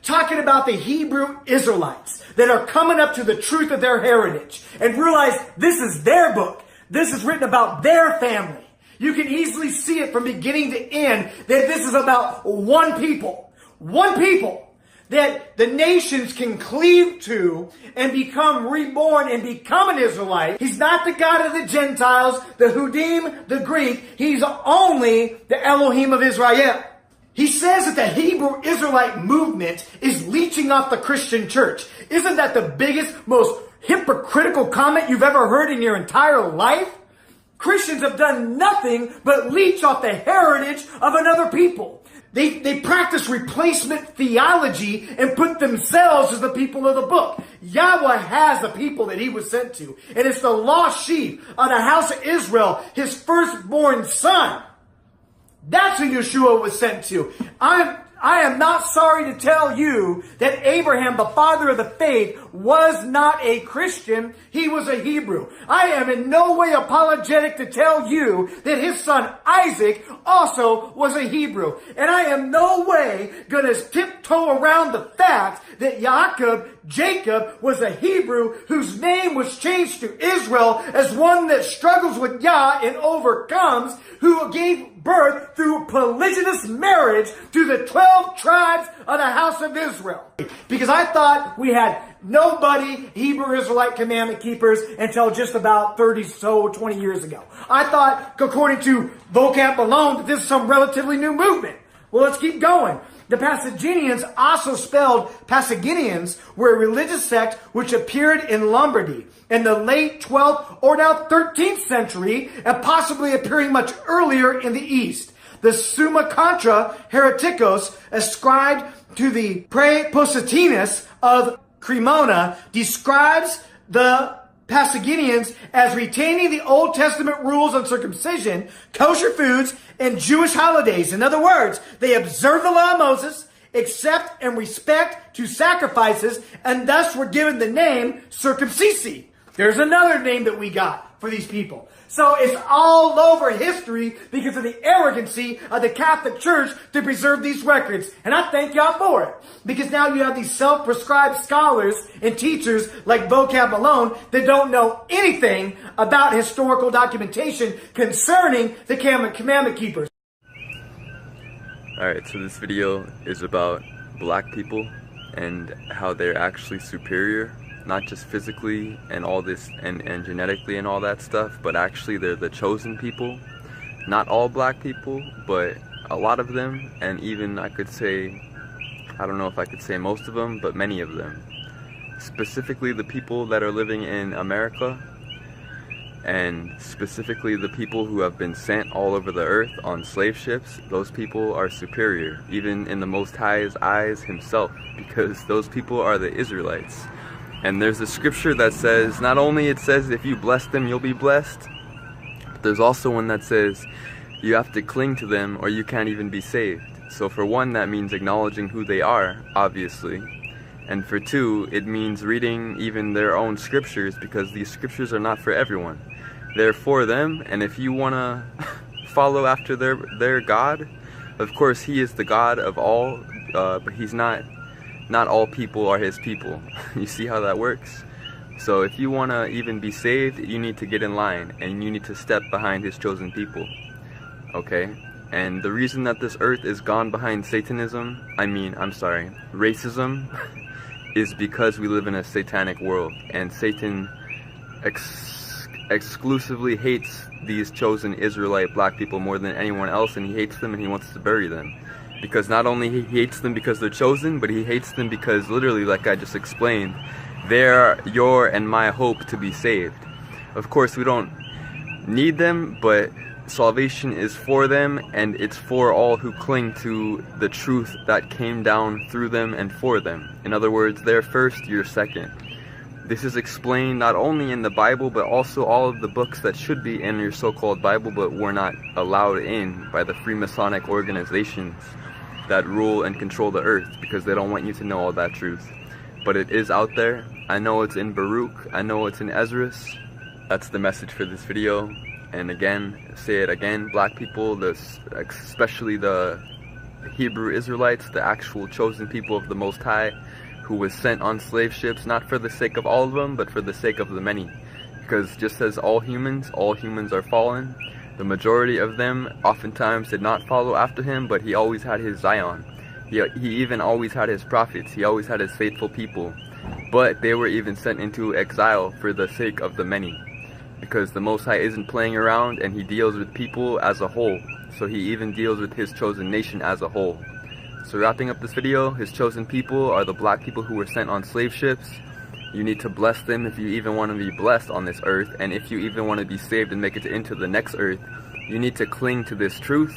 talking about the Hebrew Israelites that are coming up to the truth of their heritage and realize this is their book. This is written about their family. You can easily see it from beginning to end that this is about one people that the nations can cleave to and become reborn and become an Israelite. He's not the God of the Gentiles, the Hudim, the Greek. He's only the Elohim of Israel. He says that the Hebrew Israelite movement is leeching off the Christian church. Isn't that the biggest, most hypocritical comment you've ever heard in your entire life? Christians have done nothing but leech off the heritage of another people. They practice replacement theology and put themselves as the people of the book. Yahweh has the people that he was sent to. And it's the lost sheep of the house of Israel, his firstborn son. That's who Yeshua was sent to. I am not sorry to tell you that Abraham, the father of the faith, was not a Christian. He was a Hebrew. I am in no way apologetic to tell you that his son Isaac also was a Hebrew. And I am no way going to tiptoe around the fact that Jacob was a Hebrew whose name was changed to Israel as one that struggles with Yah and overcomes, who gave birth through polygynous marriage to the 12 tribes of the house of Israel. Because I thought we had nobody Hebrew Israelite commandment keepers until just about 20 years ago. I thought, according to vocab alone, that this is some relatively new movement. Well, let's keep going. The Pasaginians, also spelled Pasaginians, were a religious sect which appeared in Lombardy in the late 12th or now 13th century, and possibly appearing much earlier in the East. The Summa Contra Hereticos, ascribed to the Praepositinus of Cremona, describes the Pasaginians as retaining the Old Testament rules on circumcision, kosher foods, and Jewish holidays. In other words, they observe the law of Moses, accept and respect to sacrifices, and thus were given the name circumcisi. There's another name that we got for these people. So it's all over history because of the arrogancy of the Catholic Church to preserve these records. And I thank y'all for it. Because now you have these self-prescribed scholars and teachers like Vocab Malone that don't know anything about historical documentation concerning the commandment keepers. Alright, so this video is about black people and how they're actually superior. Not just physically and all this and genetically and all that stuff, but actually they're the chosen people. Not all black people, but a lot of them, and even I could say, I don't know if I could say most of them, but many of them. Specifically the people that are living in America, and specifically the people who have been sent all over the earth on slave ships. Those people are superior, even in the Most High's eyes himself, because those people are the Israelites. And there's a scripture that says, not only it says if you bless them you'll be blessed, but there's also one that says you have to cling to them or you can't even be saved. So for one, that means acknowledging who they are, obviously. And for two, it means reading even their own scriptures, because these scriptures are not for everyone. They're for them, and if you want to follow after their God, of course he is the God of all, but he's not all people are his people. You see how that works? So if you want to even be saved, you need to get in line and you need to step behind his chosen people. Okay? And the reason that this earth is gone behind racism, is because we live in a satanic world, and Satan exclusively hates these chosen Israelite black people more than anyone else, and he hates them and he wants to bury them. Because not only he hates them because they're chosen, but he hates them because literally, like I just explained, they're your and my hope to be saved. Of course, we don't need them, but salvation is for them, and it's for all who cling to the truth that came down through them and for them. In other words, they're first, you're second. This is explained not only in the Bible, but also all of the books that should be in your so-called Bible, but were not allowed in by the Freemasonic organizations that rule and control the earth, because they don't want you to know all that truth. But it is out there. I know it's in Baruch. I know it's in Esdras. That's the message for this video. And again, say it again, black people, especially the Hebrew Israelites, the actual chosen people of the Most High, who was sent on slave ships, not for the sake of all of them, but for the sake of the many. Because just as all humans are fallen, the majority of them oftentimes did not follow after him, but he always had his Zion. He even always had his prophets. He always had his faithful people. But they were even sent into exile for the sake of the many. Because the Most High isn't playing around, and he deals with people as a whole. So he even deals with his chosen nation as a whole. So wrapping up this video, his chosen people are the black people who were sent on slave ships. You need to bless them if you even want to be blessed on this earth. And if you even want to be saved and make it into the next earth, you need to cling to this truth.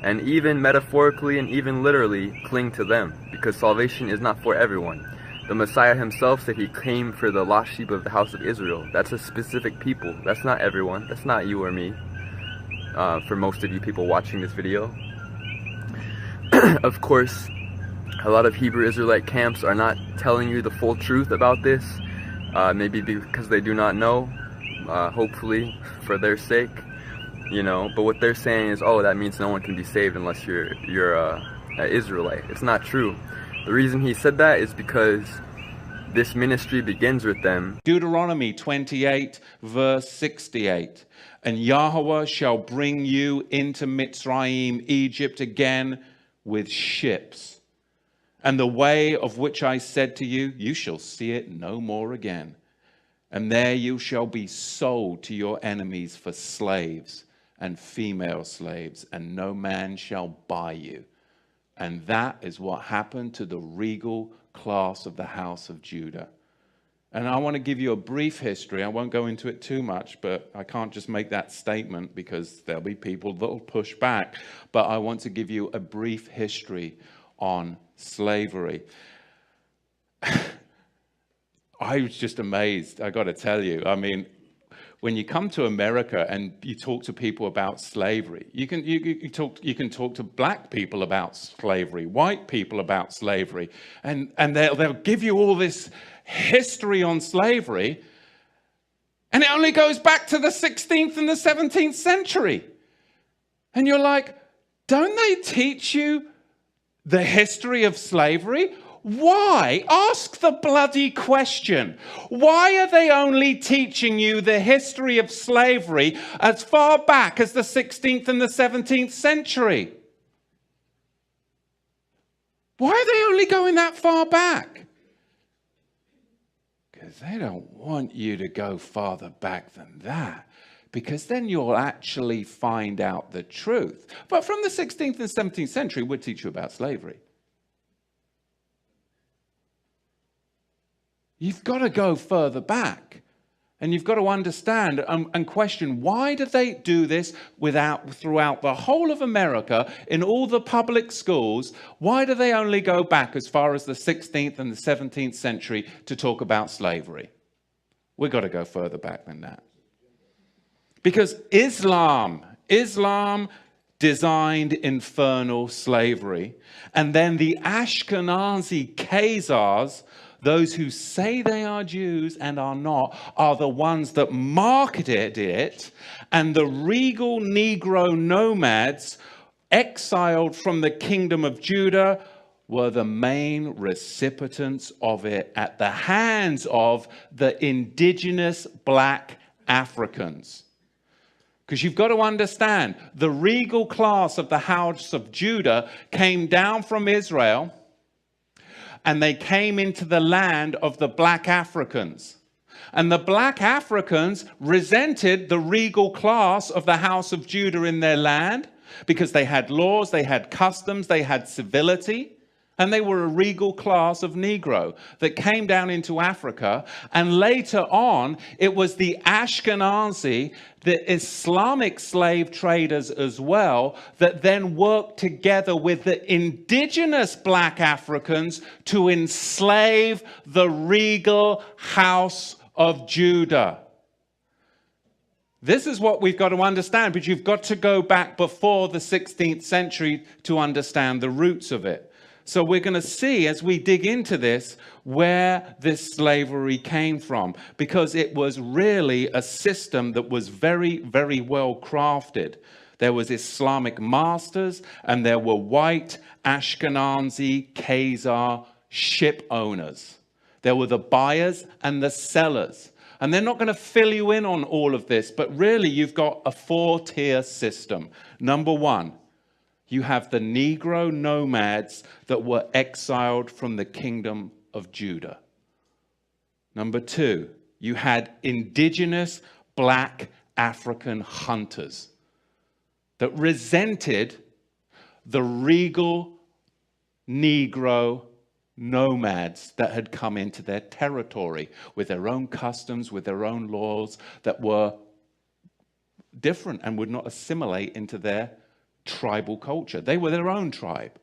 And even metaphorically and even literally cling to them. Because salvation is not for everyone. The Messiah himself said he came for the lost sheep of the house of Israel. That's a specific people. That's not everyone. That's not you or me. For most of you people watching this video. Of course, a lot of Hebrew Israelite camps are not telling you the full truth about this. Maybe because they do not know. Hopefully, for their sake. You know, but what they're saying is, oh, that means no one can be saved unless you're an Israelite. It's not true. The reason he said that is because this ministry begins with them. Deuteronomy 28 verse 68. And Yahweh shall bring you into Mitzrayim, Egypt again with ships. And the way of which I said to you, you shall see it no more again. And there you shall be sold to your enemies for slaves and female slaves, and no man shall buy you. And that is what happened to the regal class of the house of Judah. And I want to give you a brief history. I won't go into it too much, but I can't just make that statement because there'll be people that will push back. But I want to give you a brief history on slavery. I was just amazed, I got to tell you. I mean, when you come to America and you talk to people about slavery, you can talk to black people about slavery, white people about slavery, and they'll give you all this history on slavery, and it only goes back to the 16th and the 17th century. And you're like, don't they teach you the history of slavery? Why? Ask the bloody question. Why are they only teaching you the history of slavery as far back as the 16th and the 17th century? Why are they only going that far back? Because they don't want you to go farther back than that. Because then you'll actually find out the truth. But from the 16th and 17th century, we'll teach you about slavery. You've got to go further back. And you've got to understand and question, why do they do this throughout the whole of America, in all the public schools? Why do they only go back as far as the 16th and the 17th century to talk about slavery? We've got to go further back than that. Because Islam designed infernal slavery. And then the Ashkenazi Khazars, those who say they are Jews and are not, are the ones that marketed it. And the regal Negro nomads exiled from the kingdom of Judah were the main recipients of it at the hands of the indigenous black Africans. Because you've got to understand, the regal class of the house of Judah came down from Israel, and they came into the land of the black Africans. And the black Africans resented the regal class of the house of Judah in their land because they had laws, they had customs, they had civility. And they were a regal class of Negro that came down into Africa. And later on, it was the Ashkenazi, the Islamic slave traders as well, that then worked together with the indigenous black Africans to enslave the regal house of Judah. This is what we've got to understand, but you've got to go back before the 16th century to understand the roots of it. So we're going to see, as we dig into this, where this slavery came from, because it was really a system that was very, very well crafted. There was Islamic masters, and there were white Ashkenazi Khazar ship owners. There were the buyers and the sellers. And they're not going to fill you in on all of this, but really you've got a 4-tier system. Number one, you have the Negro nomads that were exiled from the kingdom of Judah. Number two, you had indigenous black African hunters that resented the regal Negro nomads that had come into their territory with their own customs, with their own laws that were different and would not assimilate into their tribal culture. They were their own tribe.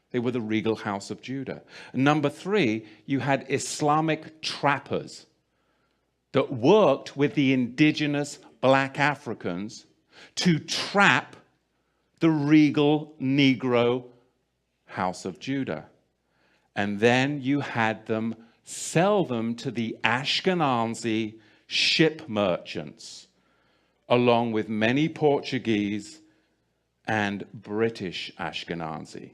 They were the regal house of Judah. And number three, you had Islamic trappers that worked with the indigenous black Africans to trap the regal Negro house of Judah. And then you had them sell them to the Ashkenazi ship merchants, along with many Portuguese and British Ashkenazi.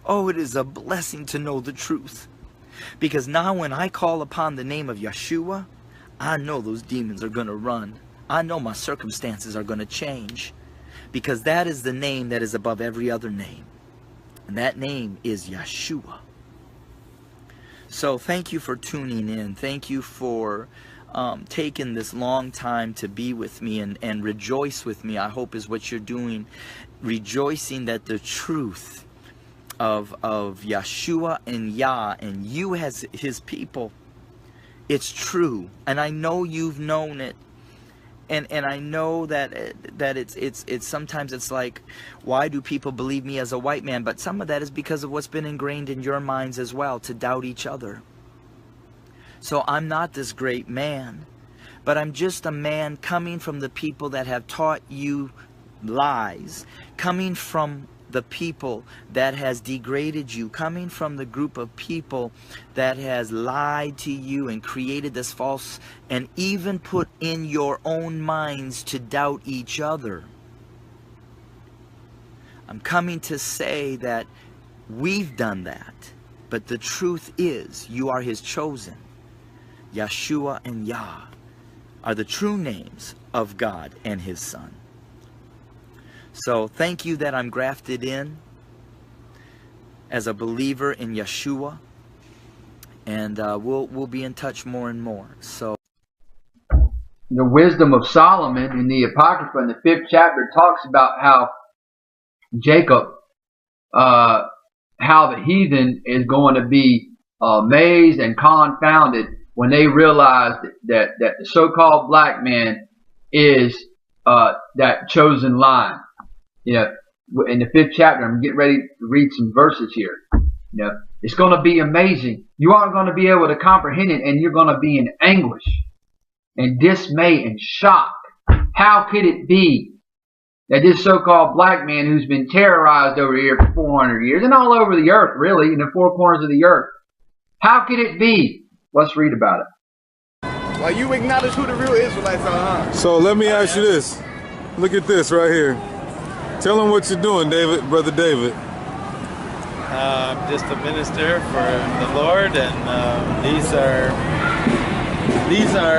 Oh, it is a blessing to know the truth. Because now when I call upon the name of Yeshua, I know those demons are going to run. I know my circumstances are going to change. Because that is the name that is above every other name. And that name is Yeshua. So thank you for tuning in. Thank you for taking this long time to be with me and rejoice with me, I hope is what you're doing. Rejoicing that the truth of Yeshua and Yah and you as his people, it's true. And I know you've known it. And I know that it's sometimes it's like, why do people believe me as a white man? But some of that is because of what's been ingrained in your minds as well, to doubt each other. So I'm not this great man, but I'm just a man coming from the people that have taught you lies, coming from the people that has degraded you, coming from the group of people that has lied to you and created this false and even put in your own minds to doubt each other. I'm coming to say that we've done that, but the truth is you are his chosen. Yeshua and Yah are the true names of God and his Son. So thank you that I'm grafted in as a believer in Yeshua, and we'll be in touch more and more. So the wisdom of Solomon in the Apocrypha in the 5th chapter talks about how Jacob, how the heathen is going to be amazed and confounded when they realize that the so-called black man is that chosen line. You know, in the 5th chapter, I'm getting ready to read some verses here. You know, it's going to be amazing. You aren't going to be able to comprehend it, and you're going to be in anguish and dismay and shock. How could it be that this so-called black man who's been terrorized over here for 400 years and all over the earth, really, in the 4 corners of the earth, how could it be? Let's read about it. Well, you acknowledge who the real Israelites are, huh? So let me ask you this. Look at this right here. Tell them what you're doing, David, Brother David. I'm just a minister for the Lord, and these are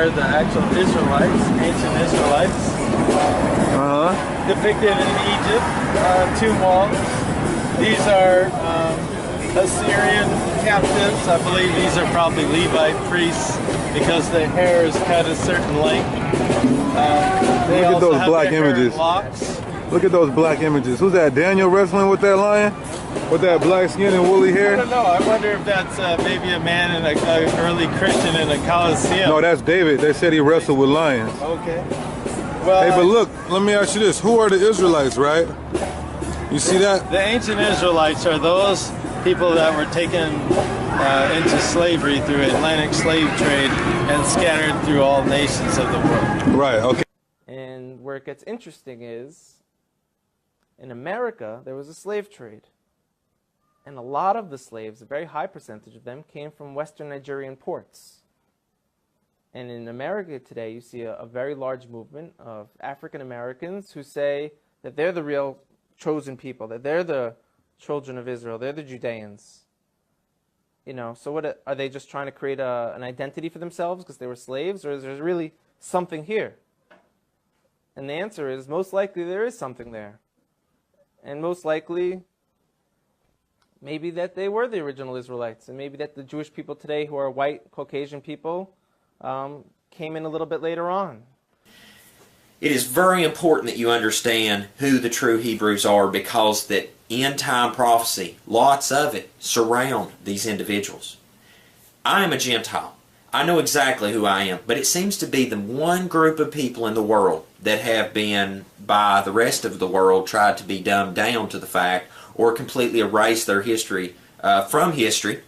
the actual Israelites, ancient Israelites, depicted in Egypt, tomb walls. These are Assyrian captives. I believe these are probably Levite priests because their hair is cut a certain length. They Look at those have black their hair images. in locks. Look at those black images. Who's that? Daniel wrestling with that lion? With that black skin and woolly I hair? don't know. I wonder if that's maybe a man in an early Christian in a Colosseum. No, that's David. They said he wrestled with lions. Okay. Well, Hey, but look, let me ask you this. Who are the Israelites, right? You see that? the ancient Israelites are those people that were taken into slavery through Atlantic slave trade and scattered through all nations of the world. Right, okay. And where it gets interesting is, in America, there was a slave trade. And a lot of the slaves, a very high percentage of them, came from Western Nigerian ports. And in America today, you see a very large movement of African Americans who say that they're the real chosen people, that they're the children of Israel, they're the Judeans. You know, so what are they just trying to create an identity for themselves because they were slaves, or is there really something here? And the answer is, most likely there is something there. And most likely, maybe that they were the original Israelites, and maybe that the Jewish people today who are white, Caucasian people came in a little bit later on. It is very important that you understand who the true Hebrews are, because that end-time prophecy, lots of it, surround these individuals. I am a Gentile. I know exactly who I am, but it seems to be the one group of people in the world that have been, by the rest of the world, tried to be dumbed down to the fact or completely erase their history from history,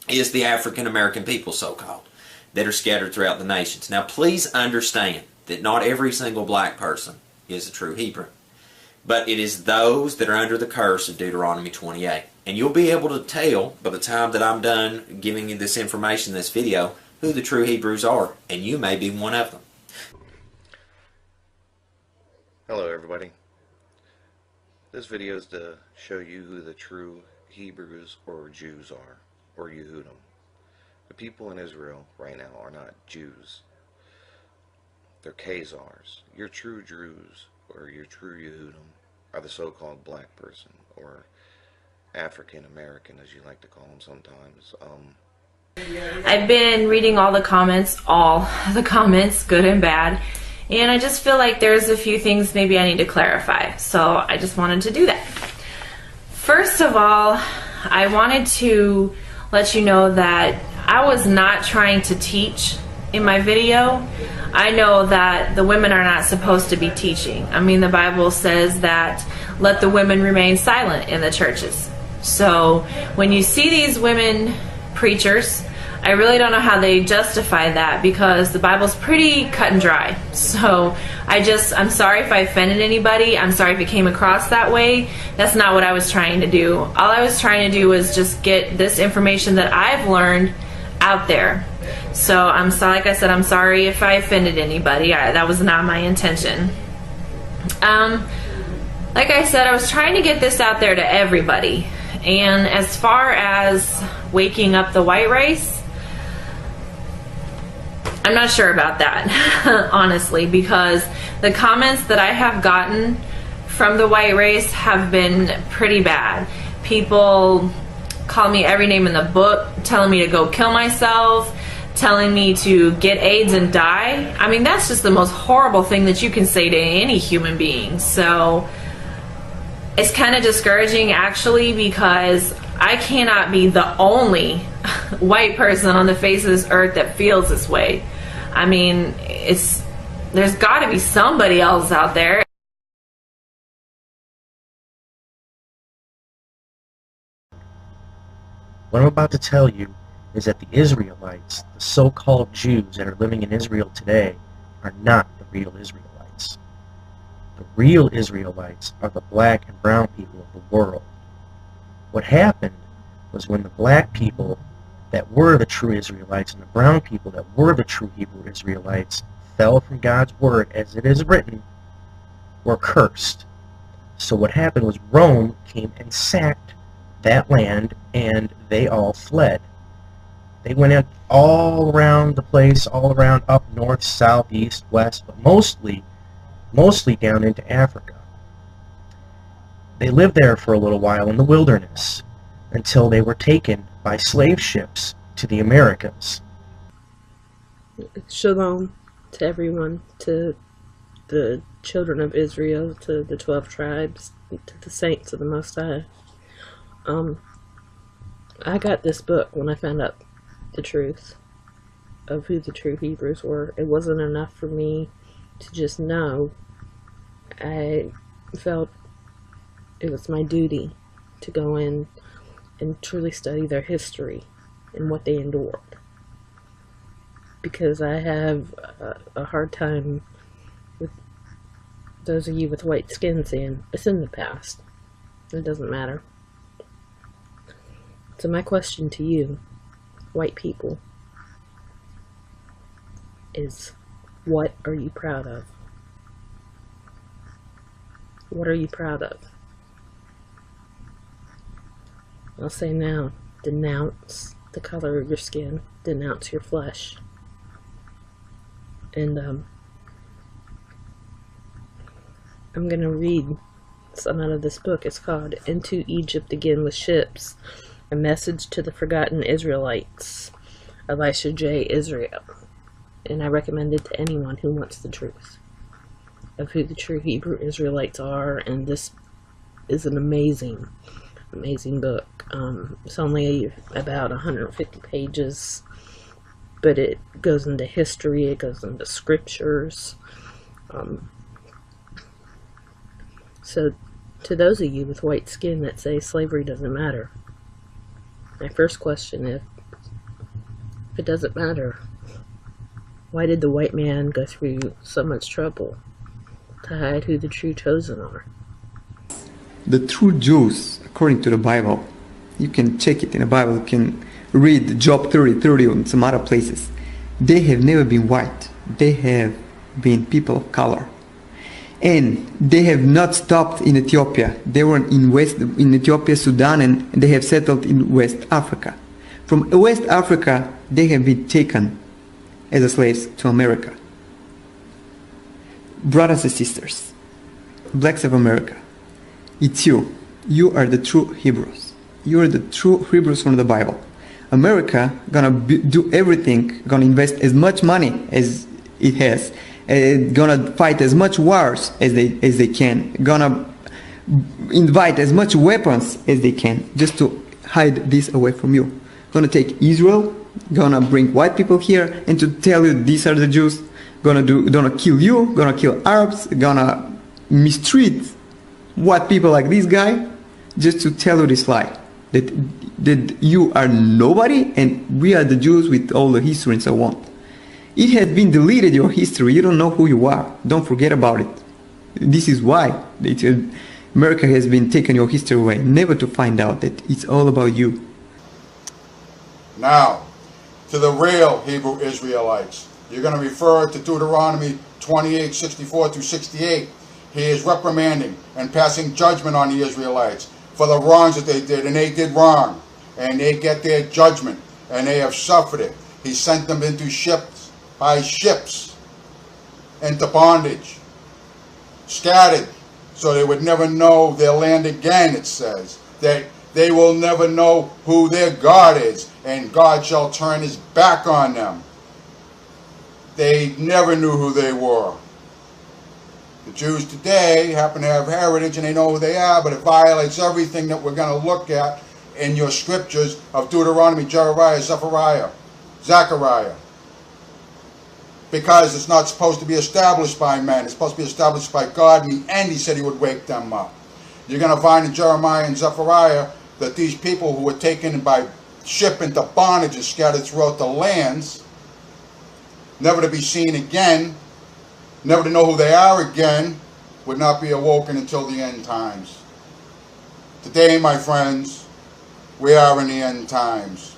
is the African American people, so-called, that are scattered throughout the nations. Now, please understand that not every single black person is a true Hebrew, but it is those that are under the curse of Deuteronomy 28. And you'll be able to tell by the time that I'm done giving you this information in this video who the true Hebrews are, and you may be one of them. Hello everybody. This video is to show you who the true Hebrews or Jews are, or Yehudim. The people in Israel right now are not Jews. They're Khazars. Your true Jews or your true Yehudim are the so-called black person, or African American as you like to call them sometimes. I've been reading all the comments, good and bad, and I just feel like there's a few things maybe I need to clarify, so I just wanted to do that. First of all, I wanted to let you know that I was not trying to teach in my video. I know that the women are not supposed to be teaching. I mean, the Bible says that let the women remain silent in the churches. So when you see these women preachers, I really don't know how they justify that, because the Bible's pretty cut and dry. So I'm sorry if I offended anybody. I'm sorry if it came across that way. That's not what I was trying to do. All I was trying to do was just get this information that I've learned out there. So like I said, I'm sorry if I offended anybody. That was not my intention. Like I said, I was trying to get this out there to everybody. And as far as waking up the white race, I'm not sure about that, honestly, because the comments that I have gotten from the white race have been pretty bad. People call me every name in the book, telling me to go kill myself, telling me to get AIDS and die. I mean, that's just the most horrible thing that you can say to any human being. So it's kind of discouraging, actually, because I cannot be the only white person on the face of this earth that feels this way. I mean, there's got to be somebody else out there. What I'm about to tell you is that the Israelites, the so-called Jews that are living in Israel today, are not the real Israelites. The real Israelites are the black and brown people of the world. What happened was when the black people that were the true Israelites and the brown people that were the true Hebrew Israelites fell from God's word, as it is written, were cursed. So what happened was Rome came and sacked that land, and they all fled. They went in all around the place, all around up north, south, east, west, but mostly down into Africa. They lived there for a little while in the wilderness until they were taken by slave ships to the Americas. Shalom to everyone, to the children of Israel, to the 12 tribes, to the saints of the Most High. I got this book when I found out the truth of who the true Hebrews were. It wasn't enough for me to just know. I felt it was my duty to go in and truly study their history and what they endured, because I have a hard time with those of you with white skin saying it's in the past. It doesn't matter. So my question to you, white people, is what are you proud of? What are you proud of? I'll say now, denounce the color of your skin, denounce your flesh. And I'm going to read some out of this book. It's called Into Egypt Again with Ships, A Message to the Forgotten Israelites, Elisha J. Israel. And I recommend it to anyone who wants the truth of who the true Hebrew Israelites are. And this is an amazing, amazing book. It's only about 150 pages, but it goes into history, it goes into scriptures. So to those of you with white skin that say slavery doesn't matter, my first question is, if it doesn't matter, why did the white man go through so much trouble to hide who the true chosen are? The true Jews, according to the Bible, you can check it in the Bible, you can read Job 30:30 and some other places. They have never been white. They have been people of color. And they have not stopped in Ethiopia. They were in Ethiopia, Sudan, and they have settled in West Africa. From West Africa, they have been taken as slaves to America. Brothers and sisters, blacks of America, it's you. You are the true Hebrews. You are the true Hebrews from the Bible. America gonna do everything, gonna invest as much money as it has, gonna fight as much wars as they can, gonna invite as much weapons as they can just to hide this away from you. Gonna take Israel, gonna bring white people here and to tell you these are the Jews, gonna kill you, gonna kill Arabs, gonna mistreat white people like this guy just to tell you this lie. That you are nobody and we are the Jews with all the history and so on. It has been deleted, your history. You don't know who you are. Don't forget about it. This is why America has been taking your history away, never to find out that it's all about you. Now, to the real Hebrew Israelites, you're going to refer to Deuteronomy 28:64-68. He is reprimanding and passing judgment on the Israelites for the wrongs that they did, and they did wrong, and they get their judgment, and they have suffered it. He sent them into ships, by ships, into bondage, scattered, so they would never know their land again, it says. That they will never know who their God is, and God shall turn his back on them. They never knew who they were. The Jews today happen to have heritage and they know who they are, but it violates everything that we're going to look at in your scriptures of Deuteronomy, Jeremiah, Zechariah. Because it's not supposed to be established by men. It's supposed to be established by God, and in the end he said he would wake them up. You're going to find in Jeremiah and Zechariah that these people who were taken by ship into bondage and scattered throughout the lands, never to be seen again, never to know who they are again, would not be awoken until the end times. Today, my friends, we are in the end times.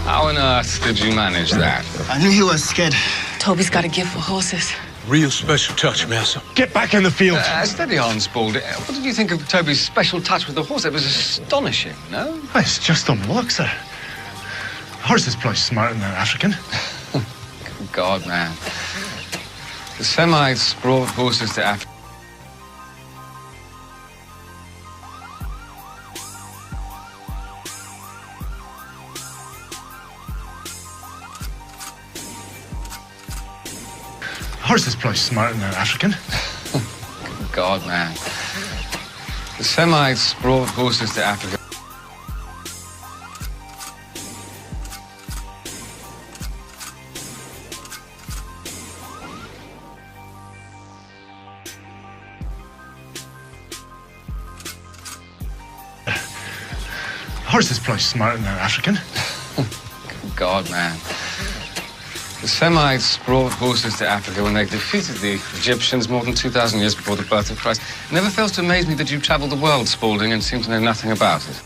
How on earth did you manage that? I knew you were scared. Toby's got a gift for horses. Real special touch, Master. Get back in the field. Steady on, Spaulding. What did you think of Toby's special touch with the horse? It was astonishing, no? Well, it's just unlocked, sir. Horses probably smarter than an African. Good God, man. The Semites brought horses to Africa. Horses probably smarter than an African. Good God, man. The Semites brought horses to Africa. Horses probably smarter than an African. Good God, man. The Semites brought horses to Africa when they defeated the Egyptians more than 2,000 years before the birth of Christ. It never fails to amaze me that you traveled the world, Spaulding, and seem to know nothing about it.